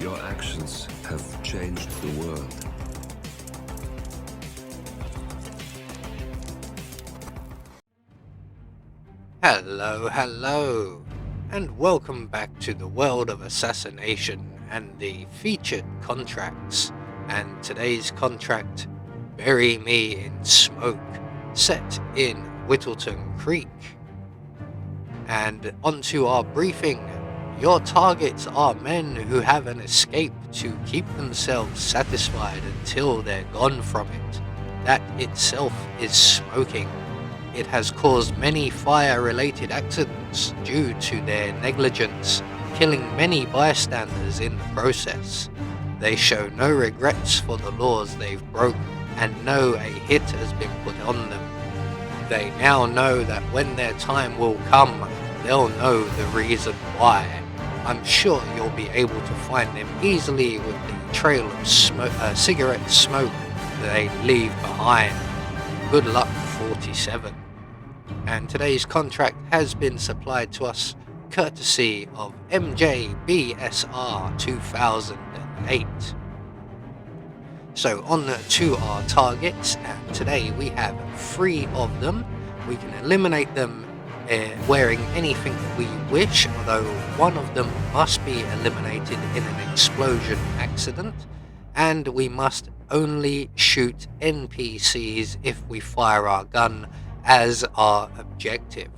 Your actions have changed the world. Hello, and welcome back to the world of assassination and the featured contracts. And today's contract, Bury Me in Smoke, set in Whittleton Creek. And onto our briefing. Your targets are men who have an escape to keep themselves satisfied until they're gone from it. That itself is smoking. It has caused many fire-related accidents due to their negligence, killing many bystanders in the process. They show no regrets for the laws they've broke and know a hit has been put on them. They now know that when their time will come, they'll know the reason why. I'm sure you'll be able to find them easily with the trail of cigarette smoke they leave behind. Good luck, 47. And today's contract has been supplied to us courtesy of MJBSR 2008. So on to our targets, and today we have 3 of them. We can eliminate them wearing anything we wish, although one of them must be eliminated in an explosion accident, and we must only shoot NPCs if we fire our gun as our objective.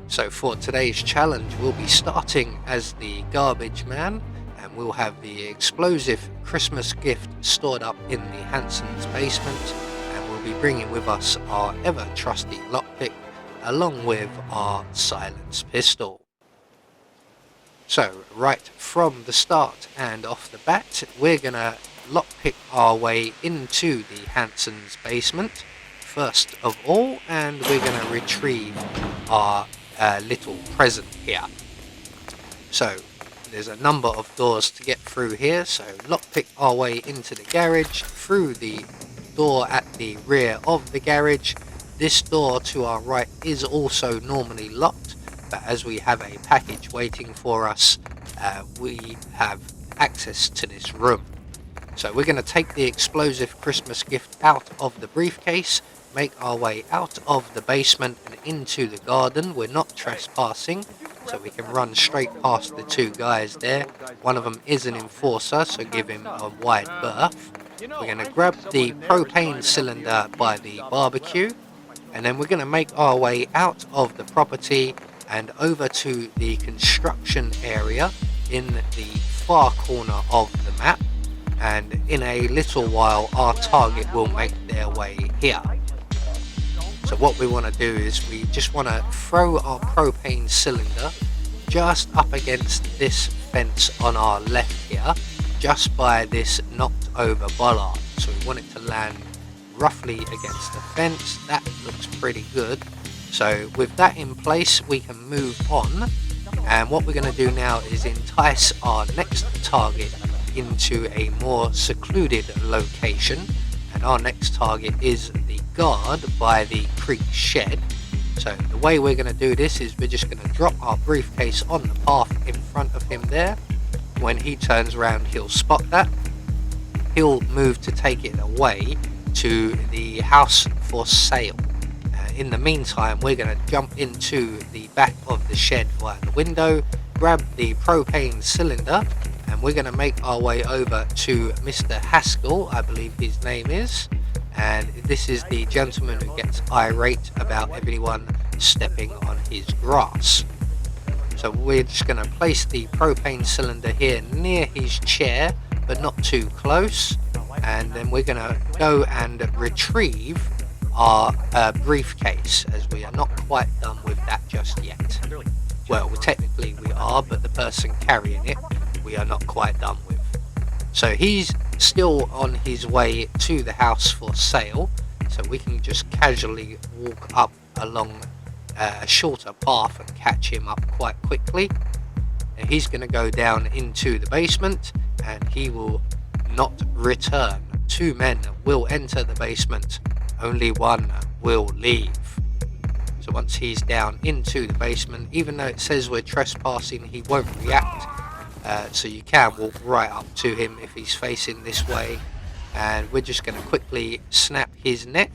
So for today's challenge, we'll be starting as the garbage man, and we'll have the explosive Christmas gift stored up in the Hanson's basement, and we'll be bringing with us our ever trusty lockpick along with our silenced pistol. So right from the start and off the bat, we're gonna lockpick our way into the Hanson's basement first of all, and we're gonna retrieve our little present here. So there's a number of doors to get through here, so lockpick our way into the garage, through the door at the rear of the garage. This door to our right is also normally locked, but as we have a package waiting for us, we have access to this room. So we're going to take the explosive Christmas gift out of the briefcase, make our way out of the basement and into the garden. We're not trespassing, so we can run straight past the 2 guys there. One of them is an enforcer, so give him a wide berth. We're going to grab the propane cylinder by the barbecue, and then we're going to make our way out of the property and over to the construction area in the far corner of the map, and in a little while our target will make their way here. So what we want to do is we just want to throw our propane cylinder just up against this fence on our left here, just by this knocked over bollard. So we want it to land roughly against the fence. That looks pretty good. So with that in place, we can move on, and what we're going to do now is entice our next target into a more secluded location, and our next target is the guard by the creek shed. So the way we're going to do this is we're just going to drop our briefcase on the path in front of him there. When he turns around, he'll spot that. He'll move to take it away to the house for sale. In the meantime, we're going to jump into the back of the shed via the window, grab the propane cylinder, and we're going to make our way over to Mr. Haskell, I believe his name is, and this is the gentleman who gets irate about everyone stepping on his grass. So we're just going to place the propane cylinder here near his chair, but not too close, and then we're going to go and retrieve our briefcase, as we are not quite done with that just yet. Well, technically we are, but the person carrying it we are not quite done with. So he's still on his way to the house for sale, so we can just casually walk up along a shorter path and catch him up quite quickly. And he's going to go down into the basement, and he will not return. 2 men will enter the basement, only 1 will leave. So once he's down into the basement, even though it says we're trespassing, he won't react. so you can walk right up to him if he's facing this way, and we're just going to quickly snap his neck,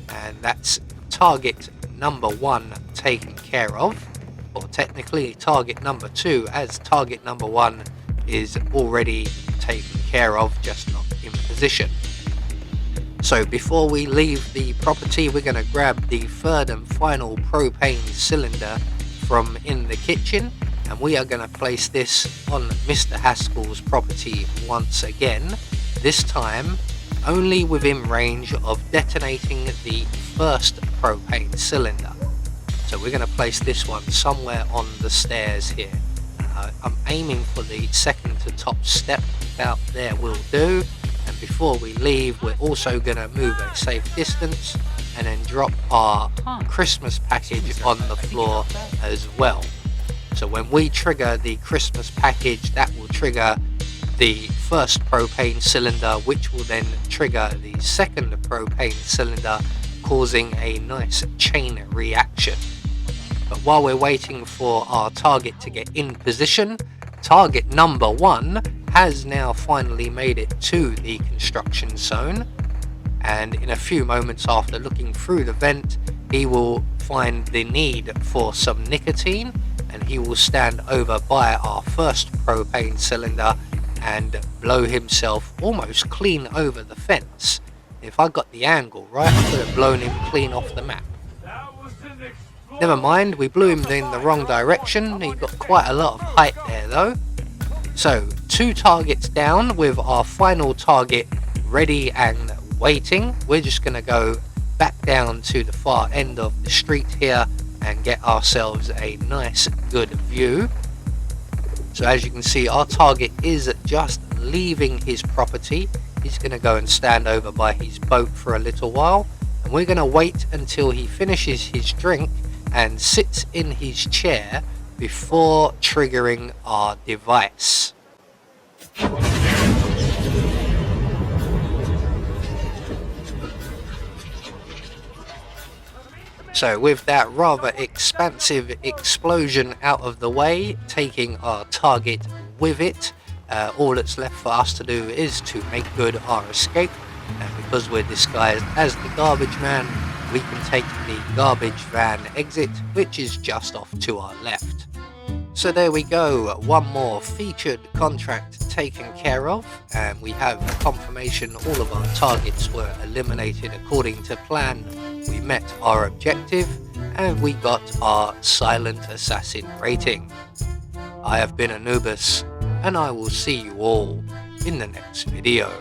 and that's target number 1 taken care of, or technically target number 2, as target number 1 is already taken care of, just not in position. So before we leave the property, we're going to grab the third and final propane cylinder from in the kitchen, and we are going to place this on Mr. Haskell's property once again, this time only within range of detonating the first propane cylinder. So we're going to place this one somewhere on the stairs here. I'm aiming for the second to top step, about there will do. And before we leave, we're also going to move a safe distance and then drop our Christmas package on the floor as well. So when we trigger the Christmas package, that will trigger the first propane cylinder, which will then trigger the second propane cylinder, causing a nice chain reaction. But while we're waiting for our target to get in position, target number 1 has now finally made it to the construction zone, and in a few moments after looking through the vent, he will find the need for some nicotine, and he will stand over by our first propane cylinder and blow himself almost clean over the fence. If I got the angle right, I could have blown him clean off the map. Never mind, we blew him in the wrong direction. He got quite a lot of height there though. So 2 targets down with our final target ready and waiting. We're just going to go back down to the far end of the street here and get ourselves a nice good view. So as you can see, our target is just leaving his property. He's going to go and stand over by his boat for a little while, and we're going to wait until he finishes his drink and sits in his chair before triggering our device. So with that rather expansive explosion out of the way, taking our target with it, all that's left for us to do is to make good our escape, and because we're disguised as the garbage man, we can take the garbage van exit, which is just off to our left. So there we go, one more featured contract taken care of, and we have confirmation all of our targets were eliminated according to plan. We met our objective and we got our silent assassin rating. I have been Anubis, and I will see you all in the next video.